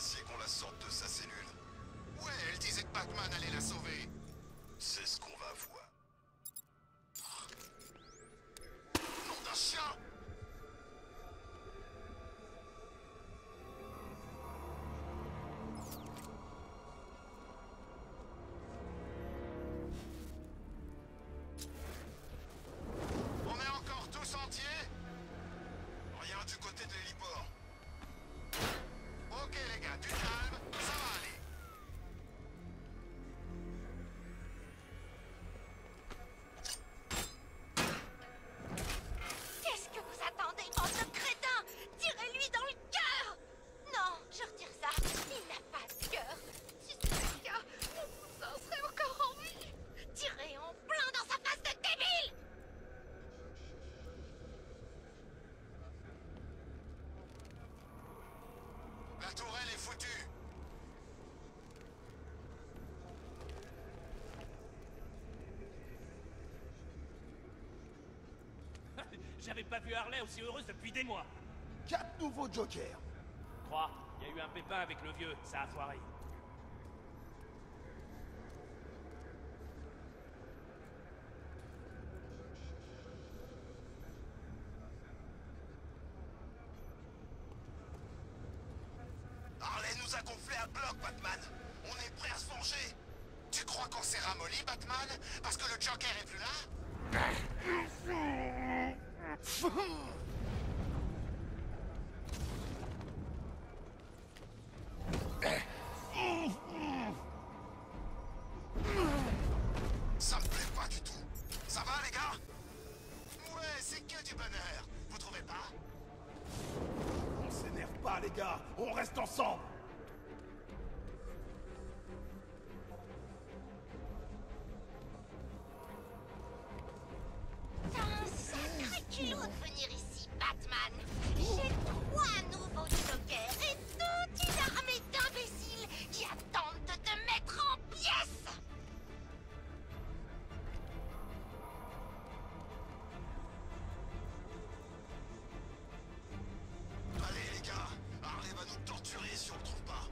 apprécié qu'on la sorte de sa cellule. Ouais, elle disait que Batman allait la sauver. C'est ce qu'on va voir. Nom d'un chien! On est encore tous entiers? Rien du côté de l'héliport. Ok les gars, du calme, ça va aller. Qu'est-ce que vous attendez, bande de crétins? Tirez-lui dans le cœur! Non, je retire ça. Il n'a pas de cœur. Si c'était le cas, mon cousin serait encore en vie. Tirez en plein dans sa face de débile! La tourelle est foutue. J'avais pas vu Harley aussi heureuse depuis des mois. 4 nouveaux jokers. 3. Il y a eu un pépin avec le vieux, ça a foiré. Harley nous a gonflé à bloc, Batman. On est prêt à se venger. Tu crois qu'on s'est ramolli, Batman? Parce que le Joker est plus là? Ça me plaît pas du tout. Ça va, les gars? Ouais, c'est que du bonheur. Vous trouvez pas? On s'énerve pas, les gars. On reste ensemble. T'as un sacré culot de venir ici, Batman. J'ai 3 nouveaux jokers et toute une armée d'imbéciles qui attendent de te mettre en pièces. Allez, les gars. Harley va nous torturer si on le trouve pas.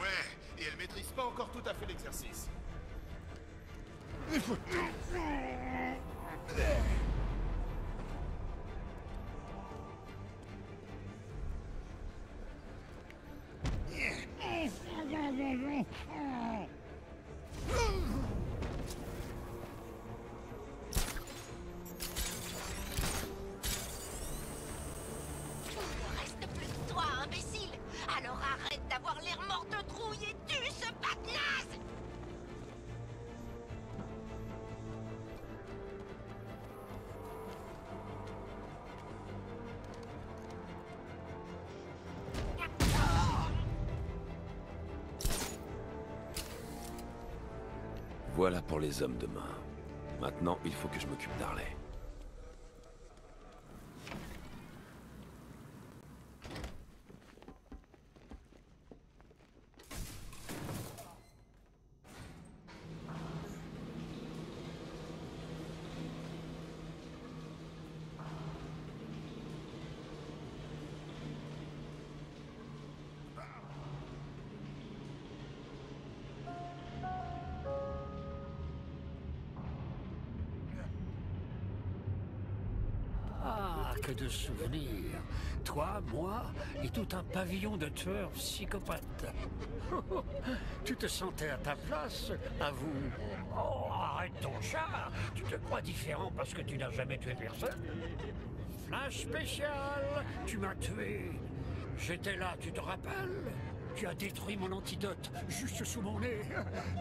Ouais, et elle maîtrise pas encore tout à fait l'exercice. Il ne reste plus que toi, imbécile. Alors arrête d'avoir l'air mort de trouille et tue ce bat-naze. Voilà pour les hommes de main. Maintenant, il faut que je m'occupe d'Harley. Ah, que de souvenirs. Toi, moi et tout un pavillon de tueurs psychopathes. Tu te sentais à ta place, avoue. Oh, arrête ton char. Tu te crois différent parce que tu n'as jamais tué personne. Flash spécial, tu m'as tué. J'étais là, tu te rappelles? Tu as détruit mon antidote juste sous mon nez.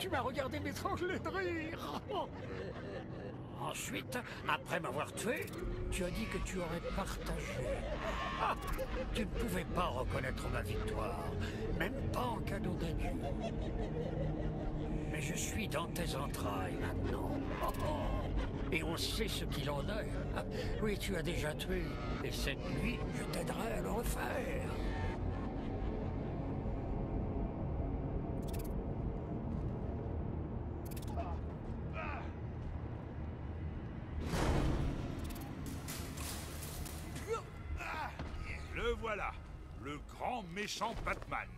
Tu m'as regardé m'étrangler de rire. Ensuite, après m'avoir tué, tu as dit que tu aurais partagé. Ah, tu ne pouvais pas reconnaître ma victoire, même pas en cadeau d'adieu. Mais je suis dans tes entrailles maintenant. Oh, oh. Et on sait ce qu'il en est. Ah, oui, tu as déjà tué, et cette nuit, je t'aiderai à le refaire. Le voilà, le grand méchant Batman.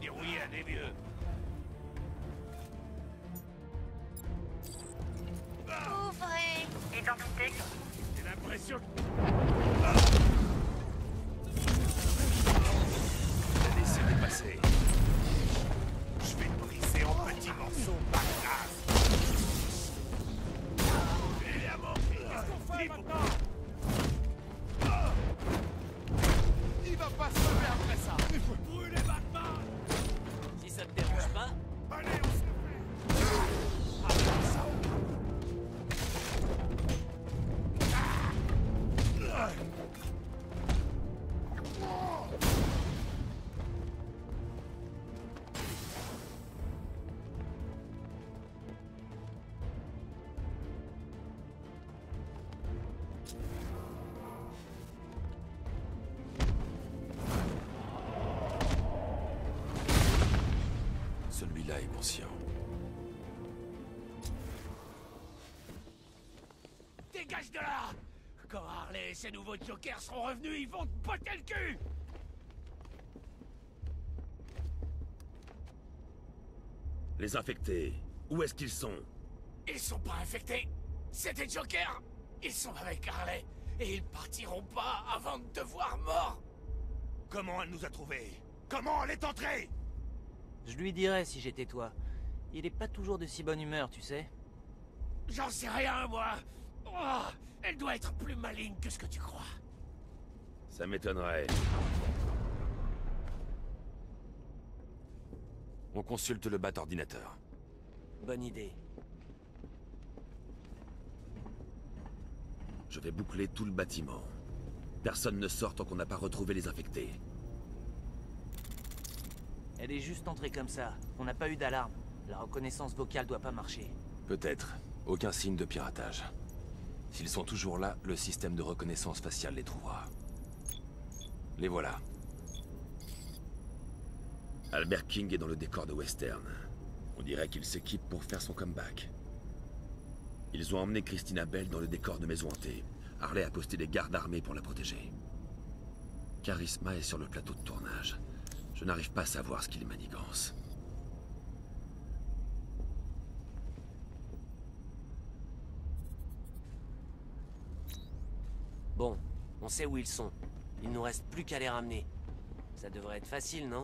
dérouiller un des vieux. Ouvrez. Identité. J'ai l'impression que... Laissez-les passer. Je vais te briser en petits morceaux, bagasse. Il est à mort. Qu'est-ce qu'on fait maintenant? Il va pas se lever après ça. Il faut brûler Batman. Si ça te dérange pas... Allez, on se fait. Ah, ça. Celui-là est conscient. Dégage de là! Quand Harley et ses nouveaux jokers seront revenus, ils vont te botter le cul! Les infectés, où est-ce qu'ils sont? Ils sont pas infectés! C'est des jokers! Ils sont avec Harley, et ils partiront pas avant de te voir mort! Comment elle nous a trouvés? Comment elle est entrée? Je lui dirais si j'étais toi. Il est pas toujours de si bonne humeur, tu sais. J'en sais rien, moi! Oh, elle doit être plus maligne que ce que tu crois. Ça m'étonnerait. On consulte le bat-ordinateur. Bonne idée. Je vais boucler tout le bâtiment. Personne ne sort tant qu'on n'a pas retrouvé les infectés. Elle est juste entrée comme ça. On n'a pas eu d'alarme. La reconnaissance vocale doit pas marcher. Peut-être. Aucun signe de piratage. S'ils sont toujours là, le système de reconnaissance faciale les trouvera. Les voilà. Albert King est dans le décor de Western. On dirait qu'il s'équipe pour faire son comeback. Ils ont emmené Christina Bell dans le décor de Maison Hantée. Harley a posté des gardes armés pour la protéger. Charisma est sur le plateau de tournage. Je n'arrive pas à savoir ce qu'il manigance. Bon, on sait où ils sont. Il nous reste plus qu'à les ramener. Ça devrait être facile, non?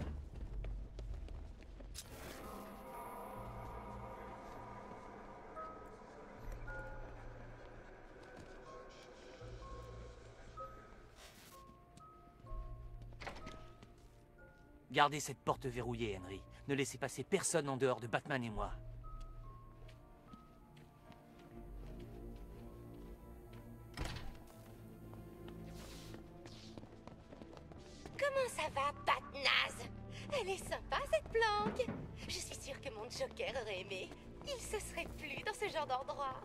Gardez cette porte verrouillée, Henry. Ne laissez passer personne en dehors de Batman et moi. Comment ça va, Batnaze? Elle est sympa, cette planque. Je suis sûre que mon Joker aurait aimé. Il se serait plu dans ce genre d'endroit.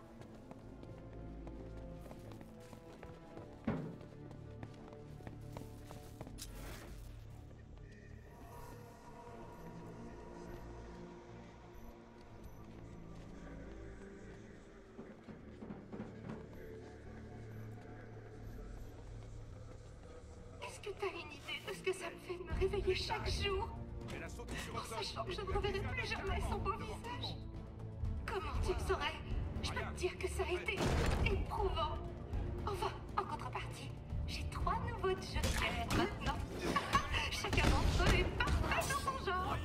Est-ce que t'as une idée de ce que ça me fait de me réveiller chaque jour en sachant que je ne reverrai plus jamais son beau visage? Comment tu le saurais? Je peux te dire que ça a été éprouvant. Enfin, en contrepartie, j'ai 3 nouveaux jokers maintenant. Chacun d'entre eux est parfait dans son genre.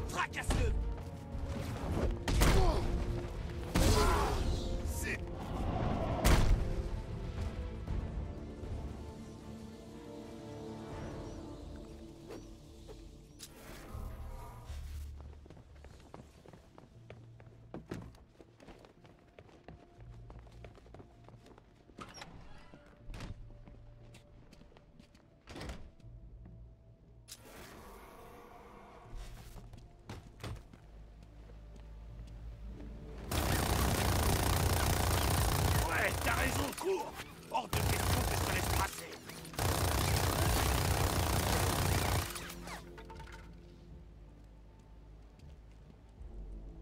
Fracasse-le! T'as raison, cours! Hors de question que je te laisse passer!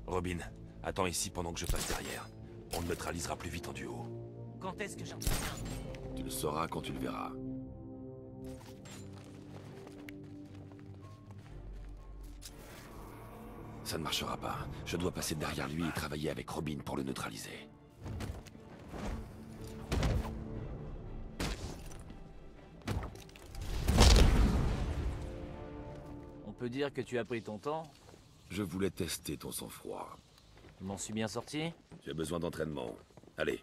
Robin, Attends ici pendant que je passe derrière. On le neutralisera plus vite en duo. Quand est-ce que j'en... Tu le sauras quand tu le verras. Ça ne marchera pas. Je dois passer derrière lui et travailler avec Robin pour le neutraliser. On peut dire que tu as pris ton temps. Je voulais tester ton sang-froid. Je m'en suis bien sorti. Tu as besoin d'entraînement. Allez.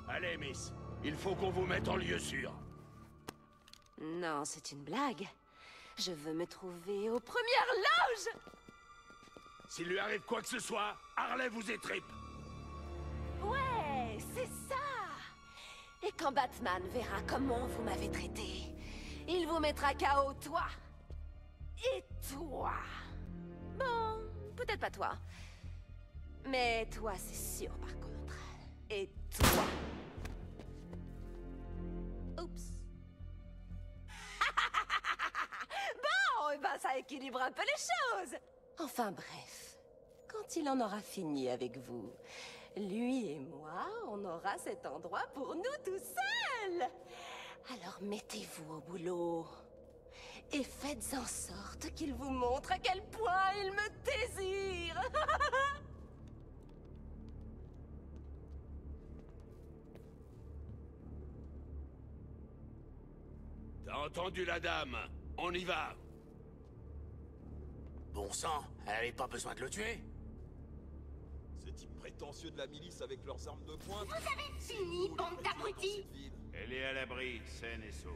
Allez, Miss. Il faut qu'on vous mette en lieu sûr. Non, c'est une blague. Je veux me trouver aux premières loges. S'il lui arrive quoi que ce soit, Harley vous étripe. Ouais, c'est ça. Et quand Batman verra comment vous m'avez traité, il vous mettra KO, toi. Et toi. Bon, peut-être pas toi. Mais toi, c'est sûr, par contre. Et toi. Oups. Bon, eh ben ça équilibre un peu les choses. Enfin bref, quand il en aura fini avec vous, lui et moi, on aura cet endroit pour nous tout seuls. Alors mettez-vous au boulot. Et faites en sorte qu'il vous montre à quel point il me désire. T'as entendu la dame? On y va. Bon sang, elle avait pas besoin de le tuer. Ces types prétentieux de la milice avec leurs armes de pointe. Vous avez fini, bande d'abrutis. Elle est à l'abri, saine et sauve.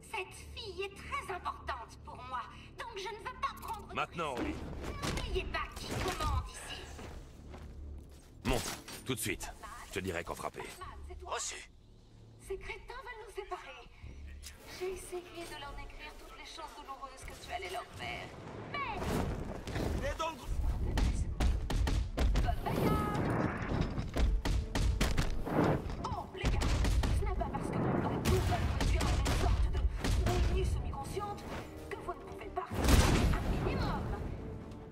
Cette fille est très importante pour moi, donc je ne veux pas prendre... Maintenant, oui. N'oubliez pas qui commande ici. Monte, tout de suite. Je te dirai quand frapper. Reçu. Ces crétins veulent nous séparer. J'ai essayé de leur écrire toutes les choses douloureuses que tu allais leur faire. Mais... Et donc... Oh, les gars, ce n'est pas parce que mon bateau va conduire à une sorte de réunie semi-consciente que vous ne pouvez pas faire un minimum.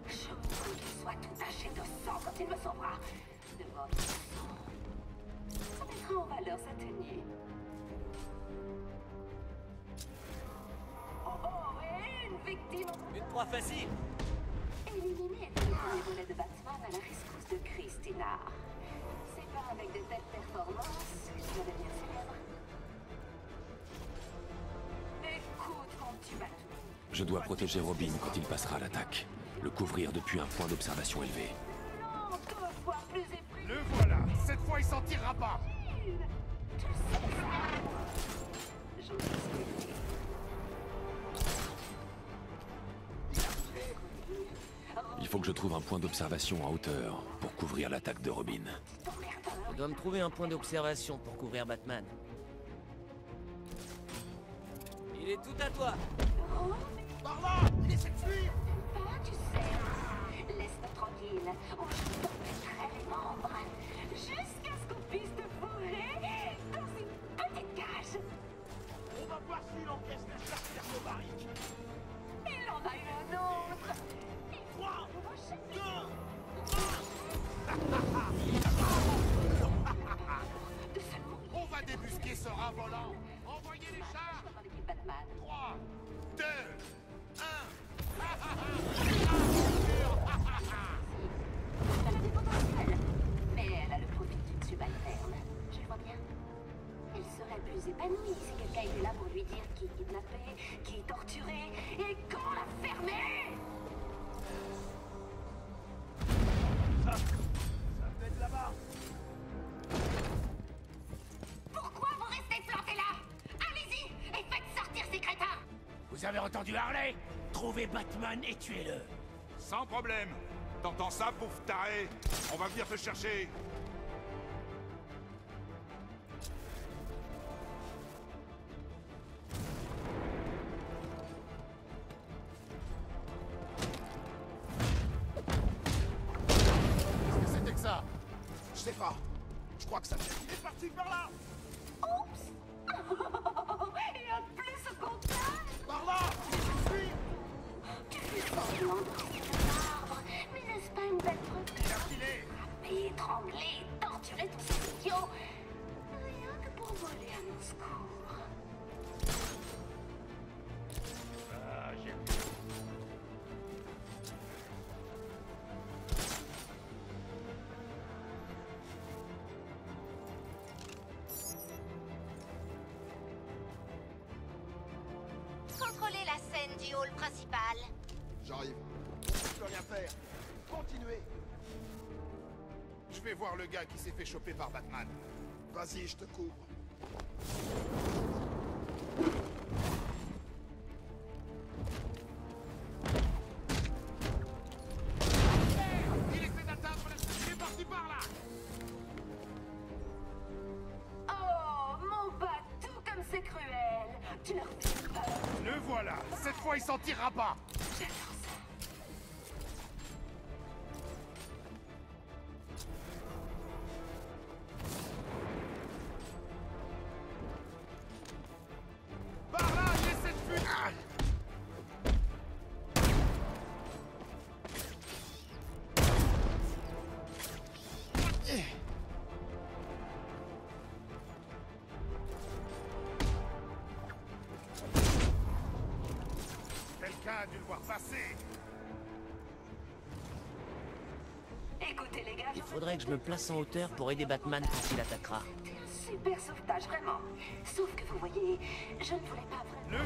Je veux qu'il soit tout taché de sang quand il me sauvera. De votre sang. Ça mettra en valeur sa tenue. Oh, et une victime. Une proie facile. Éliminé était le premier volet de Batman à la rescousse de Christina. C'est pas avec de telles performances que je dois devenir célèbre. Écoute, mon petit bateau. Je dois protéger Robin quand il passera à l'attaque. Le couvrir depuis un point d'observation élevé. Non, 2 fois plus effrayant. Le voilà. Cette fois, il s'en tirera pas. Tu sais ça. Je sais. Il faut que je trouve un point d'observation en hauteur pour couvrir l'attaque de Robin. Je dois me trouver un point d'observation pour couvrir Batman. Il est tout à toi. Par là. Laissez fuir. Pas, tu sais. Laisse-nous tranquille. On t'empêcherait les membres. Jusqu'à ce qu'on puisse te fourrer dans une petite cage. On va voir s'il encaisse la chasse thermobarique. Il en a eu un autre. 3, 2, on va débusquer ce rat volant. Envoyez les chars. 3, 2, 1. Elle a du potentiel, mais elle a le profil d'une subalterne. Je le vois bien. Elle serait plus épanouie si quelqu'un était là pour lui dire qui est kidnappé, qui est torturé et quand la fermer. Ça peut être là-bas. Pourquoi vous restez plantés là? Allez-y et faites sortir ces crétins. Vous avez entendu Harley? Trouvez Batman et tuez-le. Sans problème. T'entends ça, pauvre taré? On va venir te chercher. crois que ça fait? Il est parti par là! Oups. Et un plus au comptage. Par là! Suis! Tu fais semblant de cet arbre, mais n'est-ce pas une belle preuve Il a filé! frapper, étrangler, torturer tous ces idiots? Rien que pour voler à mon secours. Ah, j'ai... Contrôlez la scène du hall principal. J'arrive. On peut plus rien faire. Continuez. Je vais voir le gars qui s'est fait choper par Batman. Vas-y, je te couvre. Il essaie d'atteindre la... Il est parti par là! Oh, mon bateau, comme c'est cruel. Tu leur fais peur. Le voilà. Cette fois, il s'en tirera pas. J'adore ça. Par là, il essaie de fuir. Ah. Quelqu'un a dû le voir passer. Écoutez les gars, Il faudrait que je me place en hauteur pour aider Batman quand il attaquera. c'était un super sauvetage, vraiment. Sauf que vous voyez, je ne voulais pas vraiment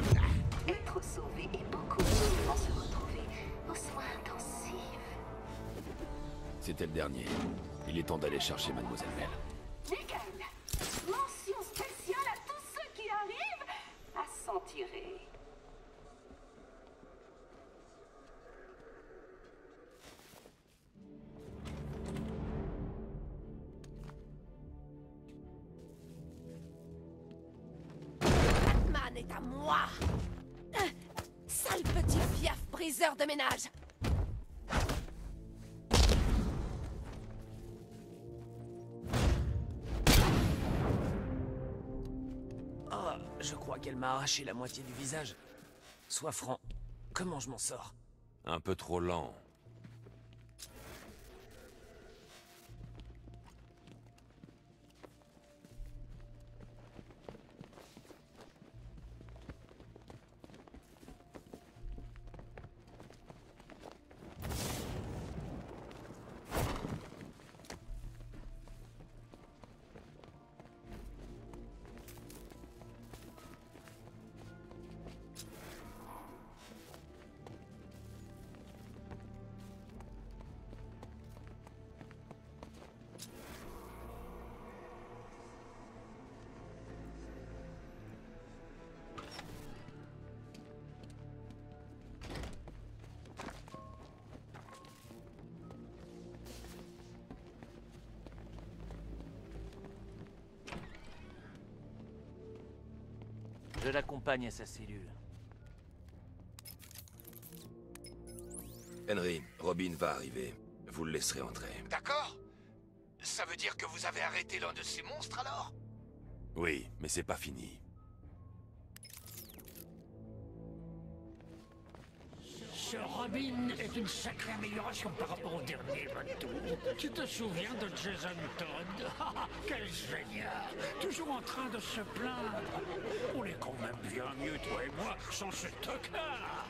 être sauvé et beaucoup mieux vont se retrouver aux soins intensifs. C'était le dernier. Il est temps d'aller chercher Mademoiselle Bell. Nickel. Mention spéciale à tous ceux qui arrivent à s'en tirer. Batman est à moi. Sale petit fiaf briseur de ménage. Oh, je crois qu'elle m'a arraché la moitié du visage. Sois franc, comment je m'en sors? Un peu trop lent. Je l'accompagne à sa cellule. Henry, Robin va arriver. Vous le laisserez entrer. D'accord. Ça veut dire que vous avez arrêté l'un de ces monstres alors? Oui, mais c'est pas fini. Ce Robin est une sacrée amélioration par rapport au dernier bateau. Tu te souviens de Jason Todd? Quel génial! Toujours en train de se plaindre. On est quand même bien mieux, toi et moi, sans ce tocard.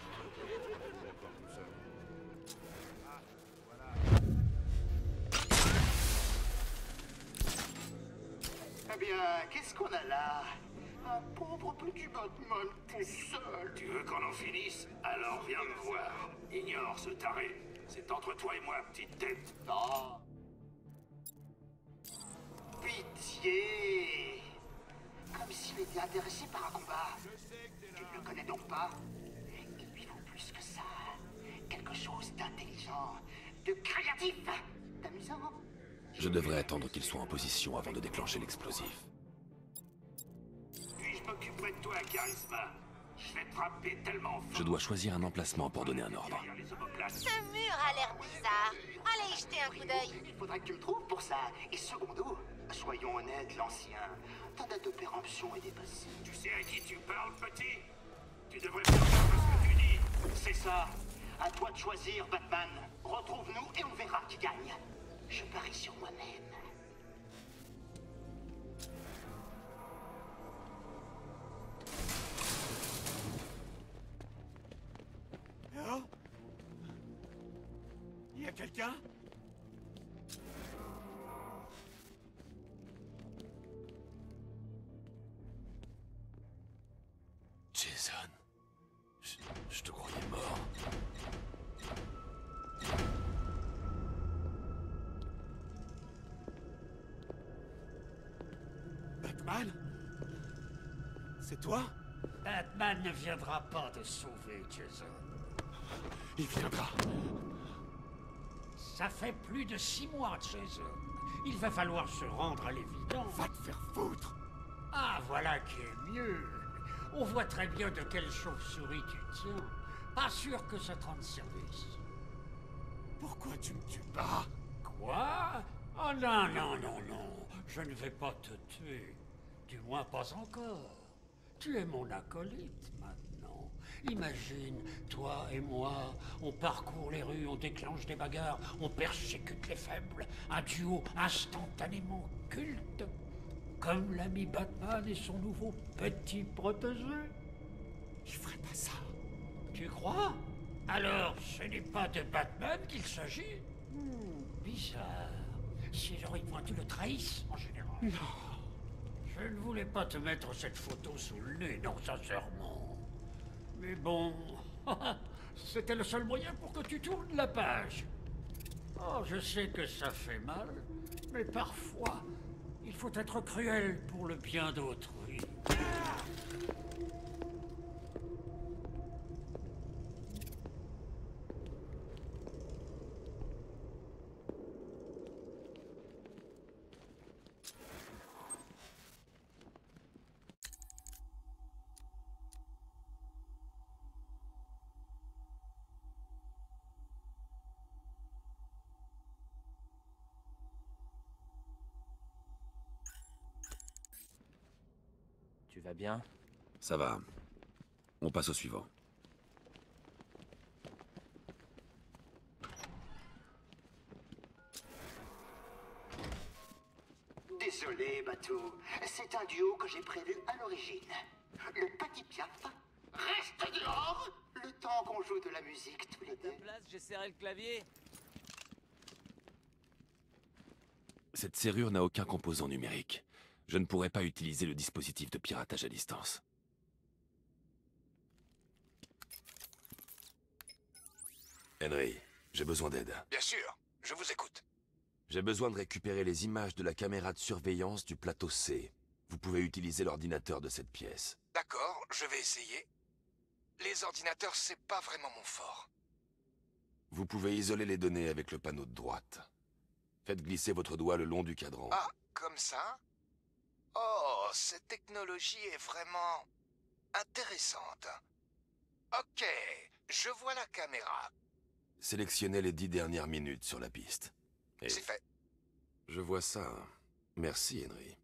Eh bien, qu'est-ce qu'on a là? Un pauvre petit Batman tout seul. Tu veux qu'on en finisse? Alors viens me voir. Ignore ce taré. C'est entre toi et moi, petite tête. Non. Pitié. Comme s'il était intéressé par un combat. Tu ne le connais donc pas? Il lui faut plus que ça. Quelque chose d'intelligent, de créatif, d'amusant. Je devrais attendre qu'il soit en position avant de déclencher l'explosif. Puis je m'occuperai de toi, Charisma. Je vais te frapper tellement fort. Je dois choisir un emplacement pour donner un ordre. Ce mur a l'air bizarre. Allez y jeter un coup d'œil. Il faudrait que tu me trouves pour ça. Et secondo, Soyons honnêtes, l'ancien. Ta date de péremption est dépassée. Tu sais à qui tu parles, petit? Tu devrais faire gaffe à ce que tu dis. C'est ça. À toi de choisir, Batman. Retrouve-nous et on verra qui gagne. Je parie sur moi-même. Oh? Il y a quelqu'un? Jason, je te croyais mort. Batman? C'est toi? Batman ne viendra pas te sauver, Jason. Il viendra. Ça fait plus de 6 mois, Jason. Il va falloir se rendre à l'évidence. Va te faire foutre. Ah, voilà qui est mieux. On voit très bien de quelle chauve-souris tu tiens. Pas sûr que ça te rende service. Pourquoi tu me tues pas? Quoi? Oh non, non, non, non. Je ne vais pas te tuer. Du moins pas encore. Tu es mon acolyte maintenant. Imagine, toi et moi, on parcourt les rues, on déclenche des bagarres, on persécute les faibles. Un duo instantanément culte. Comme l'ami Batman et son nouveau petit protégé. Je ferai pas ça. Tu crois? Alors, ce n'est pas de Batman qu'il s'agit? Bizarre. Si les Pointu le trahissent, en général. Non. Je ne voulais pas te mettre cette photo sous le nez, non, sincèrement. Mais bon, c'était le seul moyen pour que tu tournes la page. Oh, je sais que ça fait mal, mais parfois, il faut être cruel pour le bien d'autrui. Tu vas bien? Ça va. On passe au suivant. Désolé, Batou. C'est un duo que j'ai prévu à l'origine. Le petit Piaf reste dehors le temps qu'on joue de la musique tous les deux. Place, j'ai serré le clavier. Cette serrure n'a aucun composant numérique. Je ne pourrais pas utiliser le dispositif de piratage à distance. Henry, j'ai besoin d'aide. Bien sûr, je vous écoute. J'ai besoin de récupérer les images de la caméra de surveillance du plateau C. Vous pouvez utiliser l'ordinateur de cette pièce. D'accord, je vais essayer. Les ordinateurs, c'est pas vraiment mon fort. Vous pouvez isoler les données avec le panneau de droite. Faites glisser votre doigt le long du cadran. Ah, comme ça? Oh, cette technologie est vraiment intéressante. Ok, je vois la caméra. Sélectionnez les 10 dernières minutes sur la piste. Et C'est fait. je vois ça. Merci, Henry.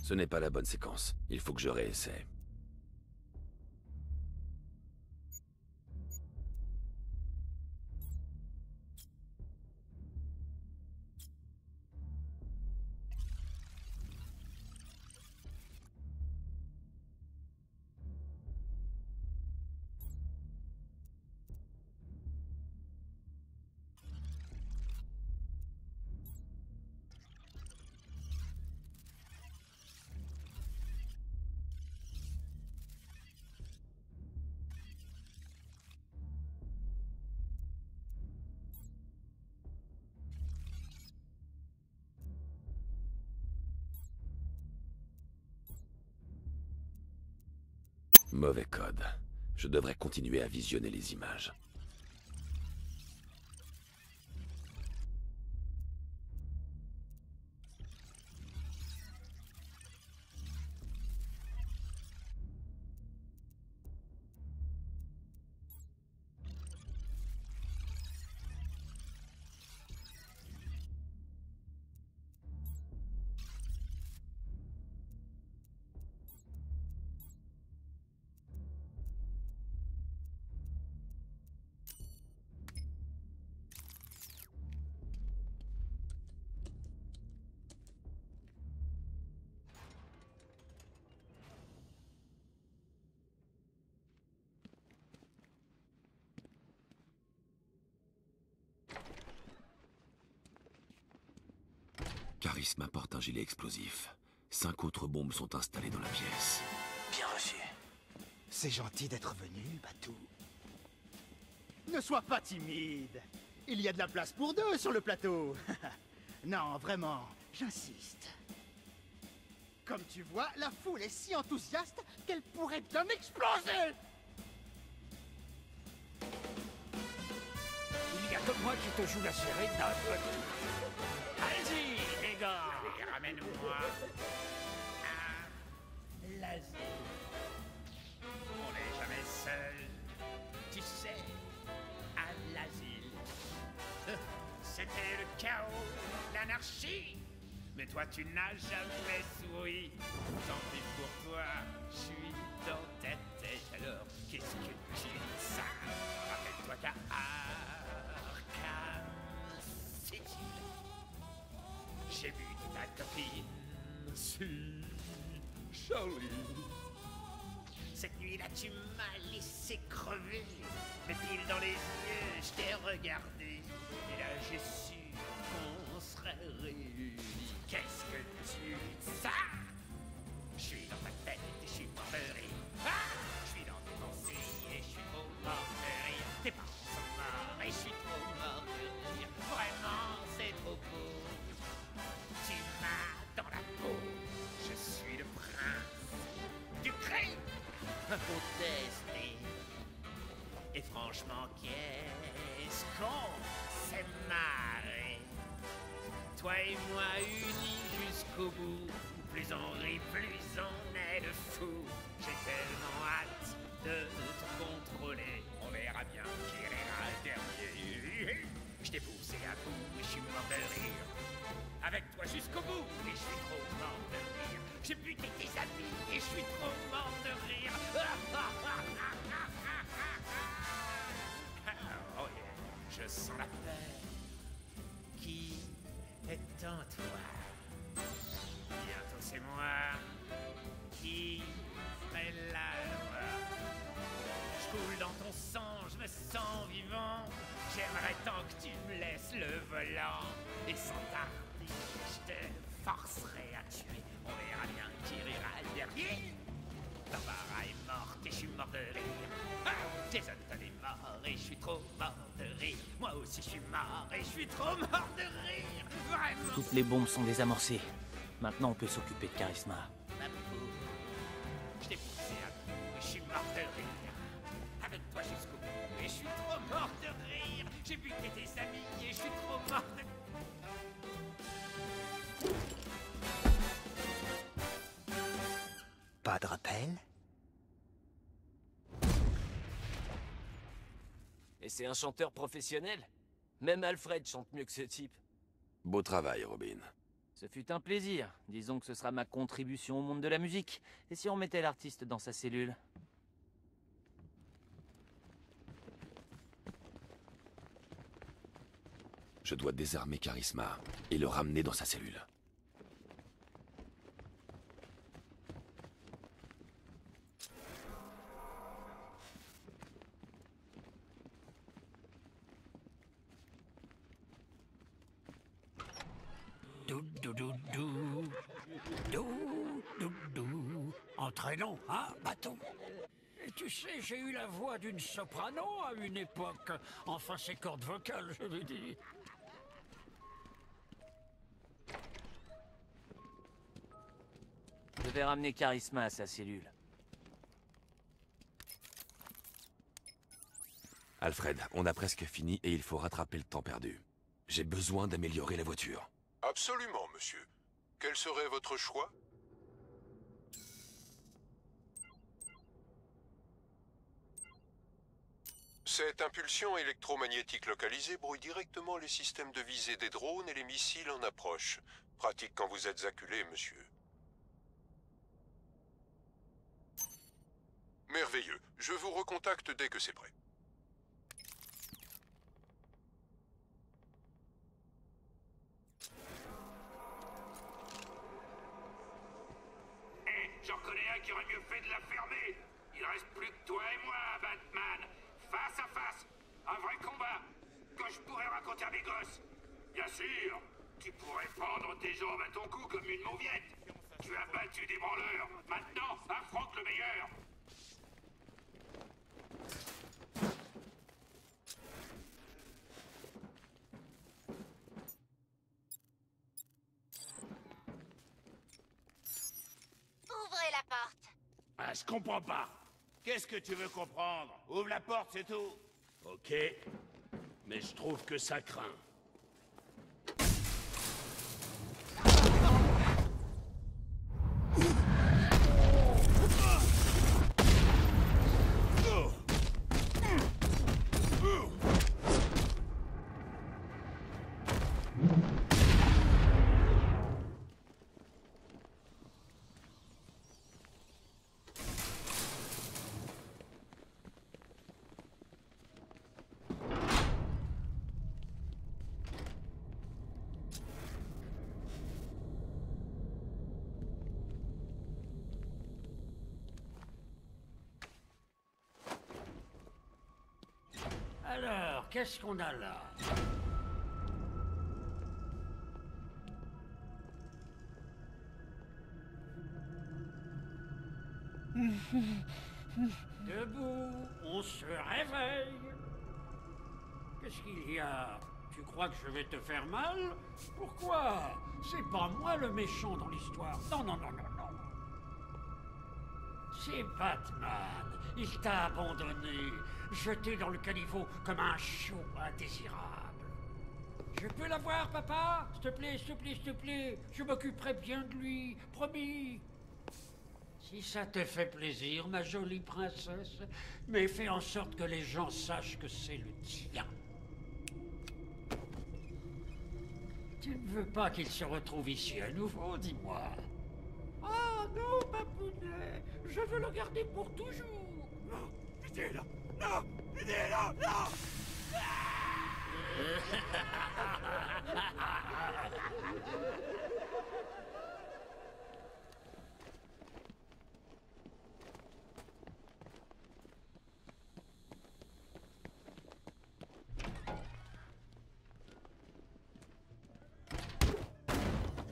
Ce n'est pas la bonne séquence. Il faut que je réessaie. Mauvais code. Je devrais continuer à visionner les images. Charisme apporte un gilet explosif. 5 autres bombes sont installées dans la pièce. Bien reçu. C'est gentil d'être venu, Batou. Ne sois pas timide. Il y a de la place pour deux sur le plateau. Non, vraiment, j'insiste. Comme tu vois, la foule est si enthousiaste qu'elle pourrait bien exploser. Il y a que moi qui te joue la sérénade. Allez-y, les gars. Allez, ramène-moi à l'asile. On n'est jamais seul, tu sais, à l'asile. C'était le chaos, l'anarchie. Mais toi, tu n'as jamais souri. Tant pis pour toi, je suis dans ta tête. Alors, qu'est-ce que tu dis ça? Rappelle-toi qu'à Arkham City, j'ai vu ta copine. Si, Charlie. Cette nuit-là, tu m'as laissé crever. Mais pile dans les yeux, je t'ai regardé. Et là, j'ai su qu'on serait réunis. Qu'est-ce que tu dis ça? Je suis dans ta tête et je suis mort de rire. Ah! Je suis dans tes pensées et je suis trop mort de rire. Tes parents sont morts et je suis trop mort de rire. Vraiment, c'est trop beau. Tu m'as dans la peau. Je suis le prince du crime. Contesté. Et franchement, qu'est-ce qu'on s'est marré. Toi et moi unis jusqu'au bout. Plus on rit, plus on est de fous. J'ai tellement hâte de te contrôler. On verra bien qui rira le dernier. Je t'ai poussé à bout et je suis mort de rire. Avec toi jusqu'au bout et je suis trop mort de rire. J'ai buté tes amis et je suis trop mort de rire. Oh yeah, je sens la paix qui est en toi. Bientôt c'est moi qui ferai la loi. Je coule dans ton sang, je me sens vivant. J'aimerais tant que tu me laisses le volant. Et sans tarder, je te forcerai à tuer. On verra bien qui rira le dernier. Barbara est morte et je suis mort de rire. Ah, Jason Todd est mort et je suis trop mort de rire. Moi aussi je suis mort et je suis trop mort de rire. Vraiment. Toutes les bombes sont désamorcées. Maintenant, on peut s'occuper de Charisma. Ma peau. Je t'ai poussé à bout et je suis mort de rire. Avec toi jusqu'au bout et je suis trop mort de rire. J'ai buté tes amis et je suis trop mort de... Pas de rappel? Et c'est un chanteur professionnel? Même Alfred chante mieux que ce type. Beau travail, Robin. Ce fut un plaisir. Disons que ce sera ma contribution au monde de la musique. Et si on mettait l'artiste dans sa cellule? Je dois désarmer Charisma et le ramener dans sa cellule. Entraînant, hein, bâton? Et tu sais, j'ai eu la voix d'une soprano à une époque. Enfin, ses cordes vocales, je veux dire. Je vais ramener Charisma à sa cellule. Alfred, on a presque fini et il faut rattraper le temps perdu. J'ai besoin d'améliorer la voiture. Absolument, monsieur. Quel serait votre choix? Cette impulsion électromagnétique localisée brouille directement les systèmes de visée des drones et les missiles en approche. Pratique quand vous êtes acculé, monsieur. Merveilleux. Je vous recontacte dès que c'est prêt. J'en connais un qui aurait mieux fait de la fermer. Il reste plus que toi et moi, Batman. Face à face. Un vrai combat. Que je pourrais raconter à mes gosses. Bien sûr. Tu pourrais prendre tes jambes à ton cou comme une mauviette. Tu as battu des branleurs. Maintenant, affronte le meilleur. Ouvrez la porte. Ah, je comprends pas. Qu'est-ce que tu veux comprendre? Ouvre la porte, c'est tout. Ok. Mais je trouve que ça craint. Alors, qu'est-ce qu'on a là? Debout, on se réveille. Qu'est-ce qu'il y a? Tu crois que je vais te faire mal? Pourquoi? C'est pas moi le méchant dans l'histoire. Non, non, non, non, non. C'est Batman. Il t'a abandonné, jeté dans le caniveau comme un chou indésirable. Je peux l'avoir, papa? S'il te plaît, s'il te plaît, s'il te plaît. Je m'occuperai bien de lui, promis. Si ça te fait plaisir, ma jolie princesse, mais fais en sorte que les gens sachent que c'est le tien. Tu ne veux pas qu'il se retrouve ici à nouveau, dis-moi. Oh non, papounet, je veux le garder pour toujours. Non, aidez-le, non, aidez-le, non.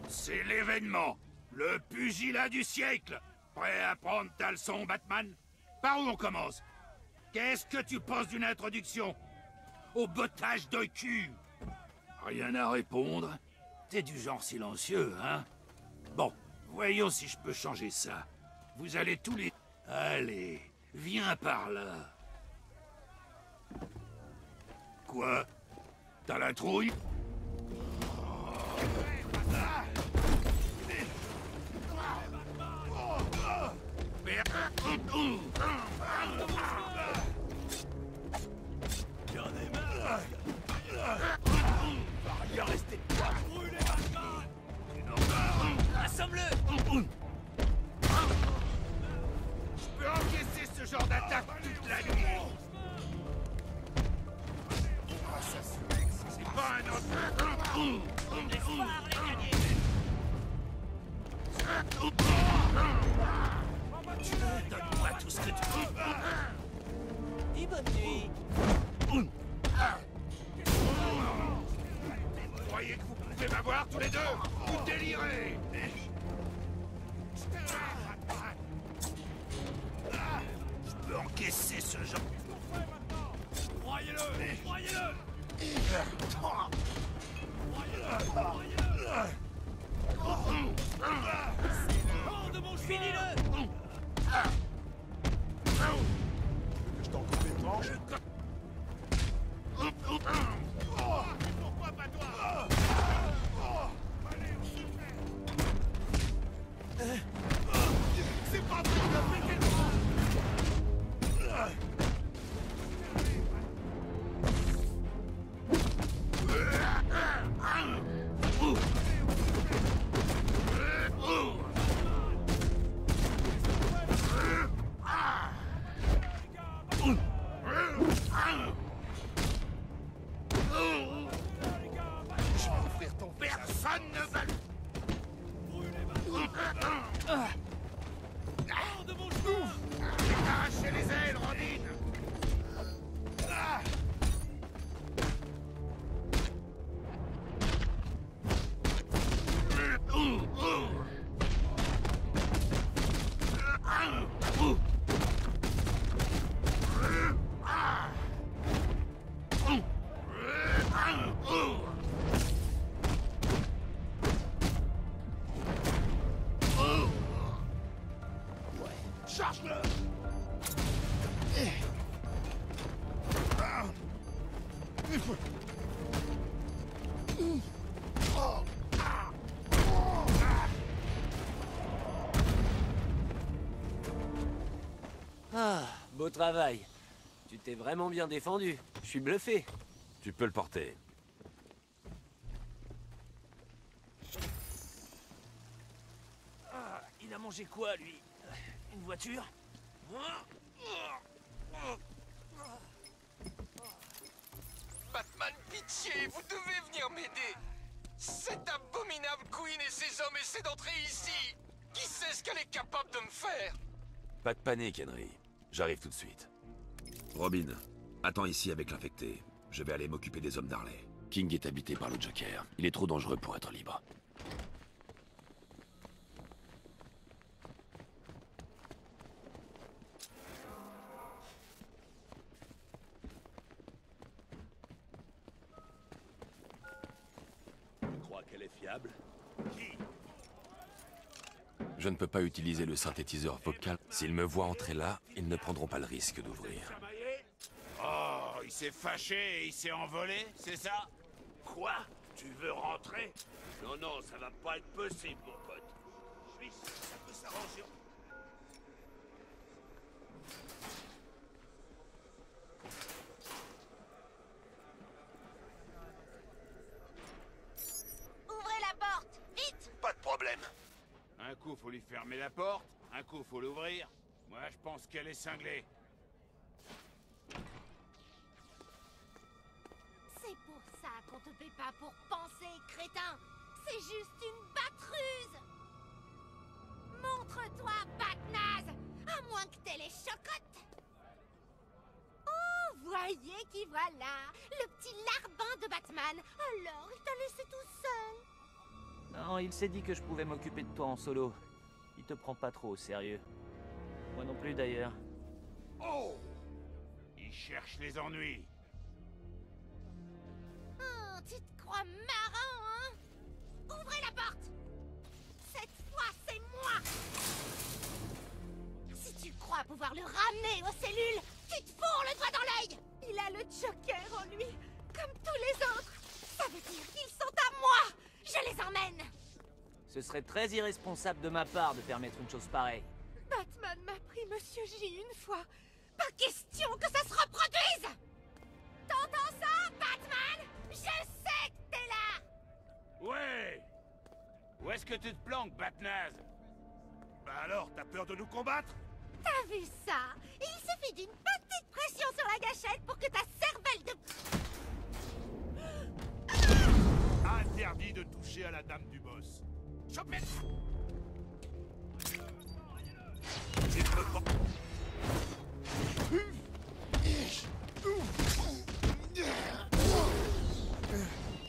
C'est l'événement. Le pugilat du siècle. Prêt à prendre ta leçon, Batman? Par où on commence? Qu'est-ce que tu penses d'une introduction au bottage de cul? Rien à répondre? T'es du genre silencieux, hein? Bon, voyons si je peux changer ça. Vous allez tous les... Allez, viens par là. Quoi? T'as la trouille? J'en ai marre. Va rien rester de toi. Brûlez, Batman. Tu n'auras L'espoir est gagné. Donne-moi tout ce que tu veux. Dis bonne nuit. Vous croyez que vous pouvez m'avoir tous les deux? Vous délirez. Je peux encaisser ce genre. Croyez-le! Croyez-le! Hors de mon chemin. Finis-le. Je t'en coupe les tranches. Pourquoi pas toi? C'est pas vrai, il a fait quelque chose. Je vais ouvrir ton personne ne va le... Hors de mon chemin. J'ai arraché les ailes, Robin. Charge-le! Ah, beau travail. Tu t'es vraiment bien défendu. Je suis bluffé. Tu peux le porter. Ah, il a mangé quoi, lui? Une voiture? Batman, pitié, vous devez venir m'aider. Cet abominable Queen et ses hommes essaient d'entrer ici. Qui sait ce qu'elle est capable de me faire? Pas de panique, Henry. J'arrive tout de suite. Robin, attends ici avec l'infecté. Je vais aller m'occuper des hommes d'Harley. King est habité par le Joker. Il est trop dangereux pour être libre. Tu crois qu'elle est fiable? Qui? Je ne peux pas utiliser le synthétiseur vocal. S'ils me voient entrer là, ils ne prendront pas le risque d'ouvrir. Oh, il s'est fâché et il s'est envolé, c'est ça? Quoi? Tu veux rentrer? Non, non, ça va pas être possible, mon pote. Je suis sûr que ça peut s'arranger. Ouvrez la porte, vite! Pas de problème. Un coup, faut lui fermer la porte, un coup, faut l'ouvrir. Moi, je pense qu'elle est cinglée. C'est pour ça qu'on te paie pas pour penser, crétin! C'est juste une batruse! Montre-toi, Batnaze! À moins que t'aies les chocottes! Oh, voyez qui voilà! Le petit larbin de Batman! Alors, il t'a laissé tout seul! Non, il s'est dit que je pouvais m'occuper de toi en solo. Il te prend pas trop au sérieux. Moi non plus d'ailleurs. Oh! Il cherche les ennuis. Oh, tu te crois marrant, hein? Ouvrez la porte! Cette fois, c'est moi! Si tu crois pouvoir le ramener aux cellules, tu te fourres le doigt dans l'œil! Il a le Joker en lui, comme tous les autres! Ça veut dire qu'ils sont à moi! Je les emmène! Ce serait très irresponsable de ma part de permettre une chose pareille. Batman m'a pris Monsieur J une fois. Pas question que ça se reproduise! T'entends ça, Batman? Je sais que t'es là! Ouais! Où est-ce que tu te planques, Batnaze? Bah alors, t'as peur de nous combattre? T'as vu ça? Il suffit d'une petite pression sur la gâchette pour que ta cervelle de... Chopez. Tu peux pas...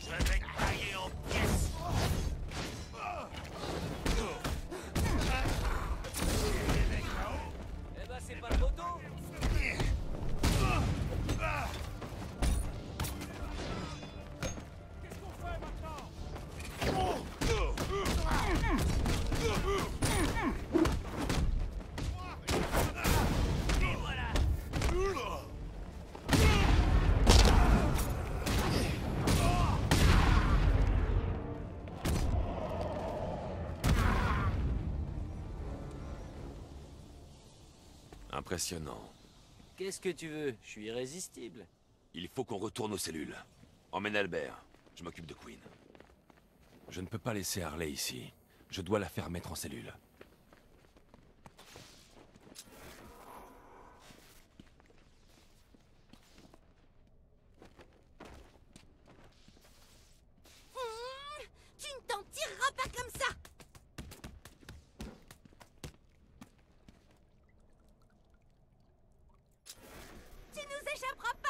Je vais te tailler en pièces. Eh ben, c'est pas le photo. Qu'est-ce qu'on fait maintenant? Et voilà. Impressionnant. Qu'est-ce que tu veux? Je suis irrésistible. Il faut qu'on retourne aux cellules. Emmène Albert. Je m'occupe de Queen. Je ne peux pas laisser Harley ici. Je dois la faire mettre en cellule. Tu ne t'en tireras pas comme ça. Tu nous échapperas pas.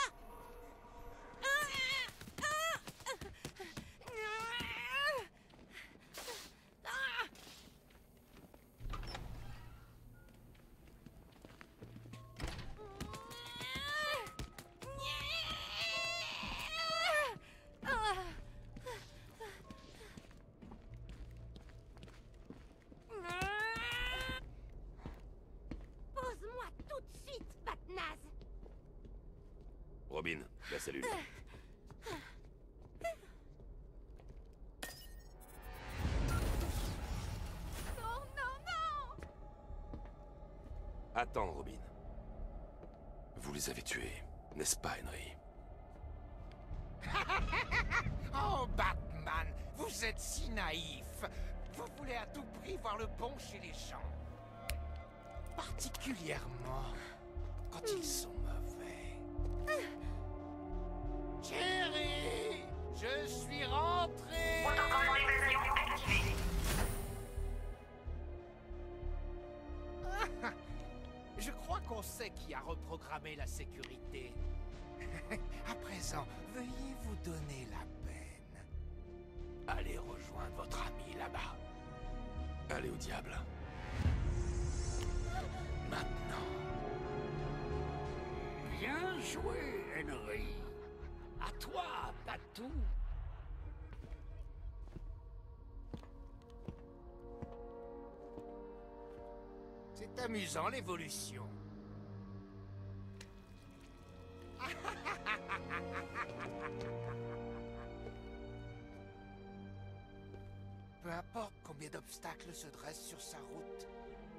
Pose-moi tout de suite, Batnaze. Robin, la cellule. Non, non, non. Attends, Robin. Vous les avez tués, n'est-ce pas, Henry? Oh, Batman, vous êtes si naïf. Vous voulez à tout prix voir le bon chez les gens. Particulièrement quand ils sont mauvais. Chérie, je suis rentré. Protocole d'évasion activé. Je crois qu'on sait qui a reprogrammé la sécurité. À présent, veuillez vous donner la peine. Allez rejoindre votre ami là-bas. Allez au diable. Maintenant. Bien joué, Henry. À toi, Patou. C'est amusant, l'évolution. Peu importe combien d'obstacles se dressent sur sa route,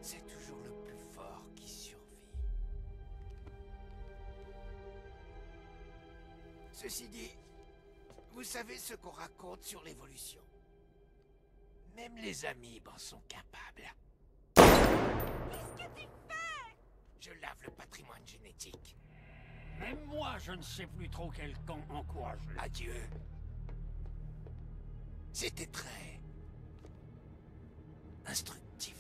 c'est toujours le plus fort qui survit. Ceci dit, vous savez ce qu'on raconte sur l'évolution. Même les amibes en sont capables. Qu'est-ce que tu fais? Je lave le patrimoine génétique. Même moi, je ne sais plus trop quel camp encourager. Adieu. C'était très... instructif.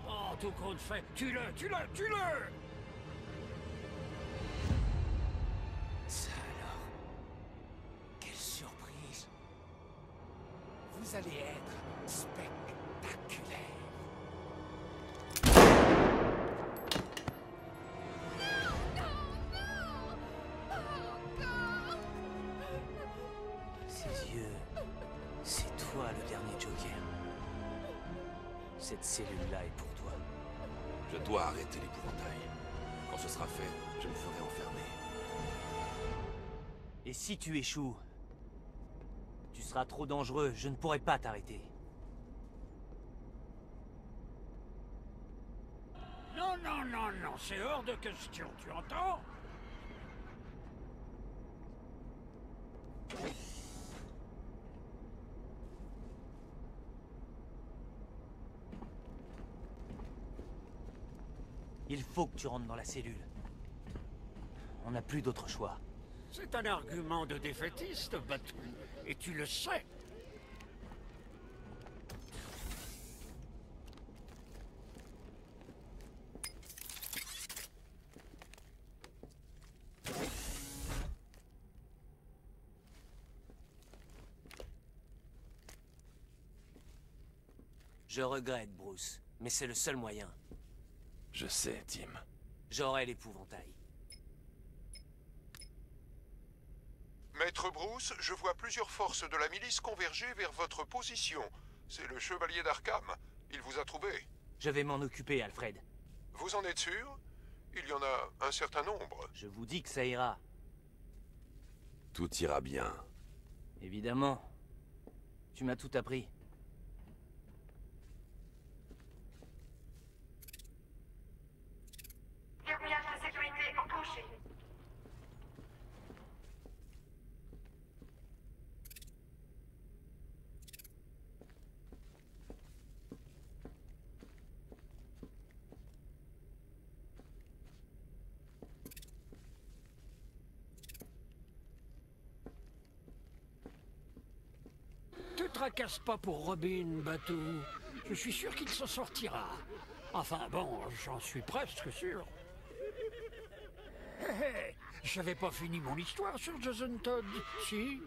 Oh, tout compte fait, tue-le, tue-le, tue-le! Ça alors, quelle surprise. Vous allez être spectaculaire. Ses yeux, c'est toi le dernier Joker. Cette cellule-là est pour toi. Je dois arrêter l'épouvantail. Quand ce sera fait, je me ferai enfermer. Et si tu échoues, tu seras trop dangereux, je ne pourrai pas t'arrêter. Non, non, non, non, c'est hors de question, tu entends? Il faut que tu rentres dans la cellule. On n'a plus d'autre choix. C'est un argument de défaitiste, Batou, et tu le sais. Je regrette, Bruce, mais c'est le seul moyen. Je sais, Tim. J'aurai l'épouvantail. Maître Bruce, je vois plusieurs forces de la milice converger vers votre position. C'est le chevalier d'Arkham. Il vous a trouvé. Je vais m'en occuper, Alfred. Vous en êtes sûr? Il y en a un certain nombre. Je vous dis que ça ira. Tout ira bien. Évidemment. Tu m'as tout appris. Verrouillage de sécurité enclenché. Te tracasse pas pour Robin, Batou. Je suis sûr qu'il s'en sortira. Enfin bon, j'en suis presque sûr. Hé hé, j'avais pas fini mon histoire sur Jason Todd, si?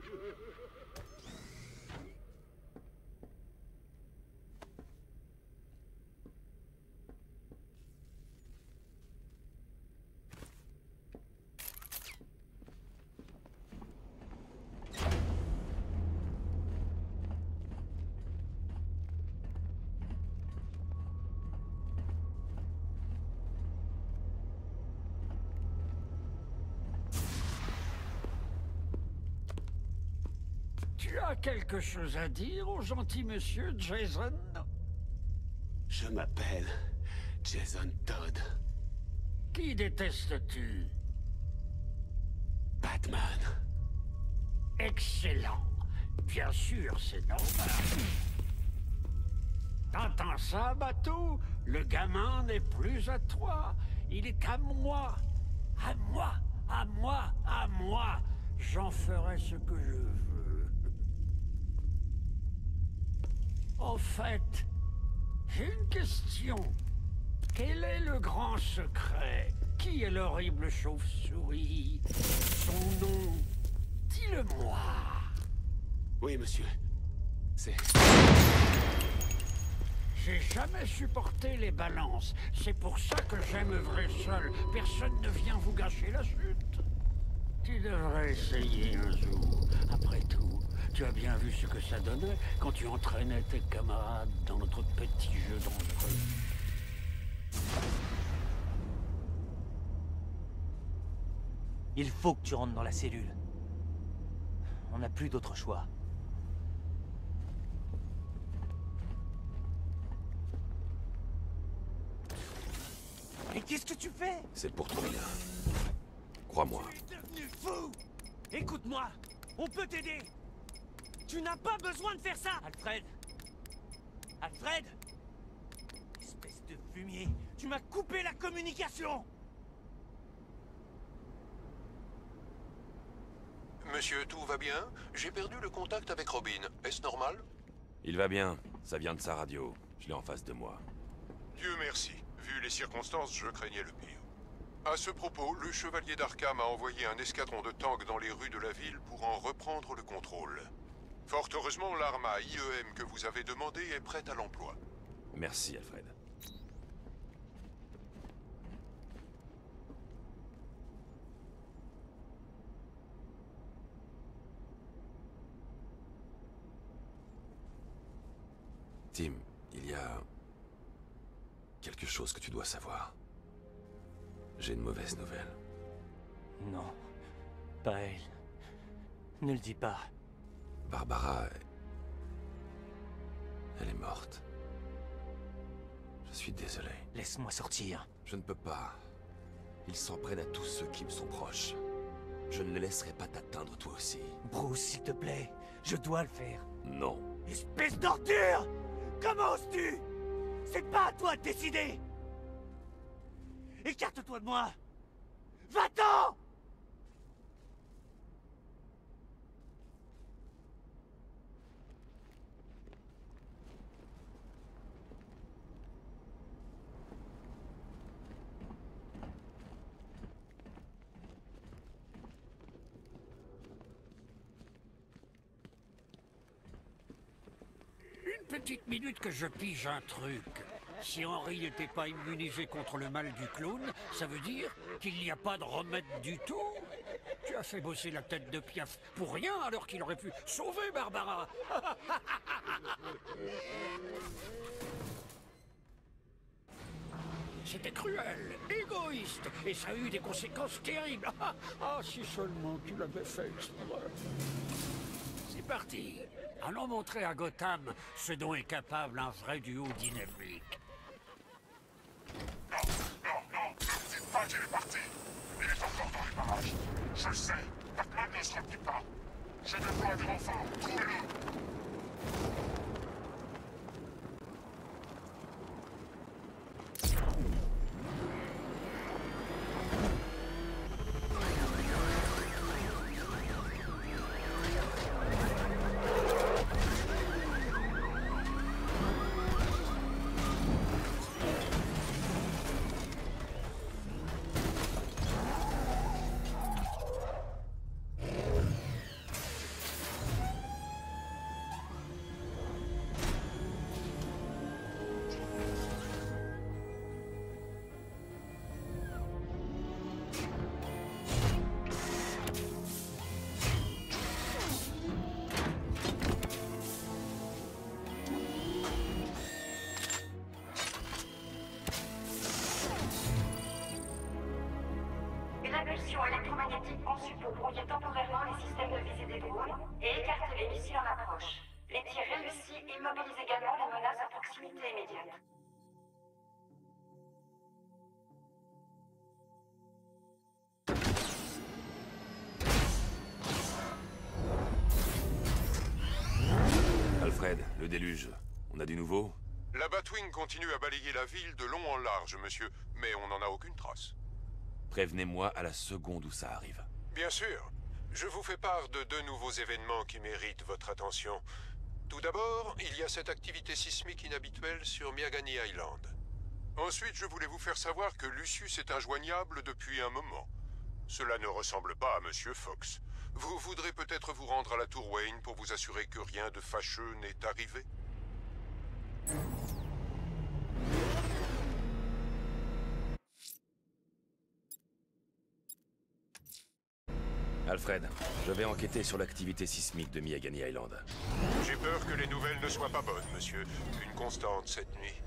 Tu as quelque chose à dire au gentil monsieur Jason? Je m'appelle Jason Todd. Qui détestes-tu? Batman. Excellent. Bien sûr, c'est normal. T'entends ça, Bateau? Le gamin n'est plus à toi. Il est à moi. À moi, à moi, à moi. J'en ferai ce que je veux. En fait, j'ai une question. Quel est le grand secret? Qui est l'horrible chauve-souris? Son nom? Dis-le-moi. Oui, monsieur. C'est... J'ai jamais supporté les balances. C'est pour ça que j'aime œuvrer seul. Personne ne vient vous gâcher la chute. Tu devrais essayer un jour. Après tout, tu as bien vu ce que ça donnait quand tu entraînais tes camarades dans notre petit jeu dangereux. Il faut que tu rentres dans la cellule. On n'a plus d'autre choix. Mais qu'est-ce que tu fais? C'est pour ton bien. Crois-moi. Tu es devenu fou! Écoute-moi, on peut t'aider. Tu n'as pas besoin de faire ça! Alfred! Alfred! Espèce de fumier, tu m'as coupé la communication! Monsieur, tout va bien? J'ai perdu le contact avec Robin. Est-ce normal? Il va bien. Ça vient de sa radio. Je l'ai en face de moi. Dieu merci. Vu les circonstances, je craignais le pire. À ce propos, le chevalier d'Arkham a envoyé un escadron de tanks dans les rues de la ville pour en reprendre le contrôle. Fort heureusement, l'arme à IEM que vous avez demandée est prête à l'emploi. Merci, Alfred. Tim, il y a quelque chose que tu dois savoir. J'ai une mauvaise nouvelle. Non, pas elle. Ne le dis pas. Barbara... Elle est morte. Je suis désolé. Laisse-moi sortir. Je ne peux pas. Ils s'en prennent à tous ceux qui me sont proches. Je ne les laisserai pas t'atteindre toi aussi. Bruce, s'il te plaît, je dois le faire. Non. Espèce d'ordure! Comment oses-tu? C'est pas à toi de décider! Écarte-toi de moi! Va-t'en! petite minute que je pige un truc. Si Henry n'était pas immunisé contre le mal du clown, ça veut dire qu'il n'y a pas de remède du tout. Tu as fait bosser la tête de Piaf pour rien alors qu'il aurait pu sauver Barbara. C'était cruel, égoïste, et ça a eu des conséquences terribles. Ah, si seulement tu l'avais fait exprès. C'est parti. Allons montrer à Gotham ce dont est capable un vrai duo dynamique. Non, ne dites pas qu'il est parti. Il est encore dans les parages. Je le sais, Batman ne se replie pas. Je déploie des renforts, trouvez-le. électromagnétique conçue pour brouiller temporairement les systèmes de visée des drones et écarter les missiles en approche. Les tirs réussis immobilisent également les menaces à proximité immédiate. Alfred, le déluge. On a du nouveau? La Batwing continue à balayer la ville de long en large, monsieur, mais on n'en a aucune trace. Prévenez-moi à la seconde où ça arrive. Bien sûr. Je vous fais part de deux nouveaux événements qui méritent votre attention. Tout d'abord, il y a cette activité sismique inhabituelle sur Miagani Island. Ensuite, je voulais vous faire savoir que Lucius est injoignable depuis un moment. Cela ne ressemble pas à Monsieur Fox. Vous voudrez peut-être vous rendre à la Tour Wayne pour vous assurer que rien de fâcheux n'est arrivé? Alfred, je vais enquêter sur l'activité sismique de Miagani Island. J'ai peur que les nouvelles ne soient pas bonnes, monsieur. Une constante cette nuit.